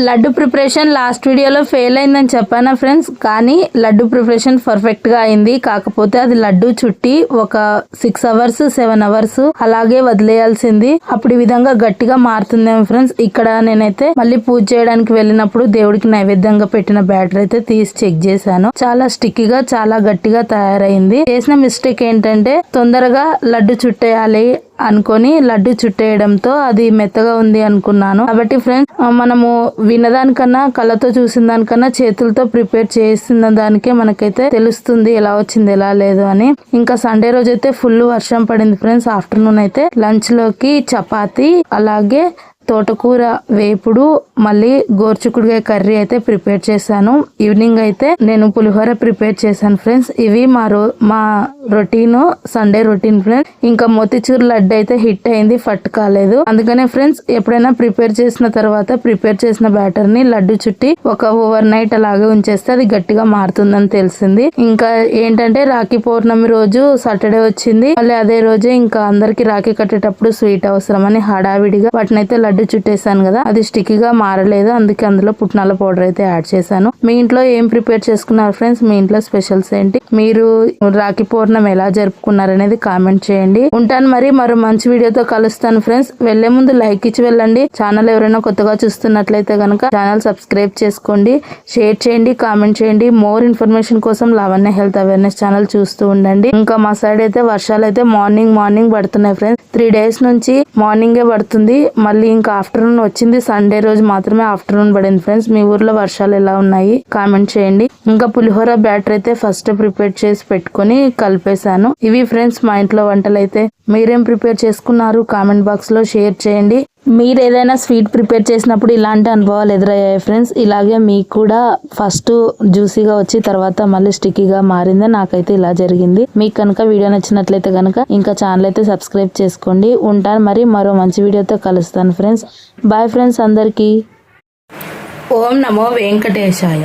Laddu preparation last వీడియోలో fail అయిందని చెప్పాను ఫ్రెండ్స్, కానీ లడ్డు ప్రిపరేషన్ పర్ఫెక్ట్ గా అయింది. కాకపోతే అది లడ్డు చుట్టి ఒక 6 అవర్స్ 7 అవర్స్ అలాగే వదిలేయాల్సింది. అప్పుడు ఈ విధంగా గట్టిగా మారుతుందేమో ఫ్రెండ్స్. ఇక్కడ నేనైతే మళ్ళీ పూజ చేయడానికి వెళ్ళినప్పుడు దేవుడికి నైవేద్యంగా పెట్టిన బ్యాటర్ అయితే తీసి చెక్ చేశాను. చాలా స్టిక్కీగా చాలా గట్టిగా తయారైంది. చేసిన మిస్టేక్ ఏంటంటే తొందరగా లడ్డు చుట్టేయాలి అనుకొని లడ్డు చుట్టేయడంతో అది మెత్తగా ఉంది అనుకున్నాను. కాబట్టి ఫ్రెండ్స్, మనము వినదానికన్నా కళ్ళతో చూసిన దానికన్నా చేతులతో ప్రిపేర్ చేసిన దానికే మనకైతే తెలుస్తుంది ఎలా వచ్చింది ఎలా లేదు అని. ఇంకా సండే రోజు అయితే ఫుల్ వర్షం పడింది ఫ్రెండ్స్. ఆఫ్టర్నూన్ అయితే లంచ్ లోకి చపాతి అలాగే తోటకూర వేపుడు మళ్ళీ గోర్చుకుడుగా కర్రీ అయితే ప్రిపేర్ చేశాను. ఈవినింగ్ అయితే నేను పులిహోర ప్రిపేర్ చేశాను ఫ్రెండ్స్. ఇవి మా రొటీన్, సండే రొటీన్ ఫ్రెండ్స్. ఇంకా మోతిచూర్ లడ్డు అయితే హిట్ అయింది, ఫట్ కాలేదు. అందుకనే ఫ్రెండ్స్, ఎప్పుడైనా ప్రిపేర్ చేసిన తర్వాత ప్రిపేర్ చేసిన బ్యాటర్ ని లడ్డు చుట్టి ఒక ఓవర్ నైట్ అలాగే ఉంచేస్తే అది గట్టిగా మారుతుందని తెలిసింది. ఇంకా ఏంటంటే రాఖీ పౌర్ణమి రోజు సాటర్డే వచ్చింది. మళ్ళీ అదే రోజే ఇంకా అందరికి రాఖీ కట్టేటప్పుడు స్వీట్ అవసరమని హడావిడిగా వాటిని అయితే లడ్డు చుట్టేసాను కదా, అది స్టిక్కీగా మారలేదు. అందుకే అందులో పుట్నాల పౌడర్ అయితే యాడ్ చేశాను. మీ ఇంట్లో ఏం ప్రిపేర్ చేసుకున్నారు ఫ్రెండ్స్? మీ ఇంట్లో స్పెషల్స్ ఏంటి? మీరు రాఖీ పౌర్ణమి ఎలా జరుపుకున్నారు అనేది కామెంట్ చేయండి. ఉంటాను మరి మరో మంచి వీడియోతో కలుస్తాను ఫ్రెండ్స్. వెళ్లే ముందు లైక్ ఇచ్చి వెళ్ళండి. ఛానల్ ఎవరైనా కొత్తగా చూస్తున్నట్లయితే కనుక ఛానల్ సబ్స్క్రైబ్ చేసుకోండి, షేర్ చేయండి, కామెంట్ చేయండి. మోర్ ఇన్ఫర్మేషన్ కోసం లావణ్య హెల్త్ అవేర్నెస్ ఛానల్ చూస్తూ ఉండండి. ఇంకా మా సైడ్ అయితే వర్షాలు అయితే మార్నింగ్ పడుతున్నాయి ఫ్రెండ్స్. 3 days నుంచి మార్నింగే పడుతుంది. మళ్ళీ ఇంకా ఆఫ్టర్నూన్ వచ్చింది. సండే రోజు మాత్రమే ఆఫ్టర్నూన్ పడింది ఫ్రెండ్స్. మీ ఊర్లో వర్షాలు ఎలా ఉన్నాయి కామెంట్ చేయండి. ఇంకా పులిహోర బ్యాటర్ అయితే ఫస్ట్ ప్రిపేర్ చేసి పెట్టుకుని కలిపేశాను. ఇవి ఫ్రెండ్స్ మా ఇంట్లో వంటలు అయితే. మీరేం ప్రిపేర్ చేసుకున్నారు కామెంట్ బాక్స్ లో షేర్ చేయండి. మీరు ఏదైనా స్వీట్ ప్రిపేర్ చేసినప్పుడు ఇలాంటి అనుభవాలు ఎదురయ్యాయి ఫ్రెండ్స్? ఇలాగే మీకు కూడా ఫస్ట్ జ్యూసీగా వచ్చి తర్వాత మళ్ళీ స్టిక్కీగా మారింది. నాకైతే ఇలా జరిగింది. మీకు కనుక వీడియో నచ్చినట్లయితే కనుక ఇంకా ఛానల్ అయితే సబ్స్క్రైబ్ చేసుకోండి. ఉంటాను మరి మరో మంచి వీడియోతో కలుస్తాను ఫ్రెండ్స్. బాయ్ ఫ్రెండ్స్ అందరికీ. ఓం నమో వెంకటేశాయ.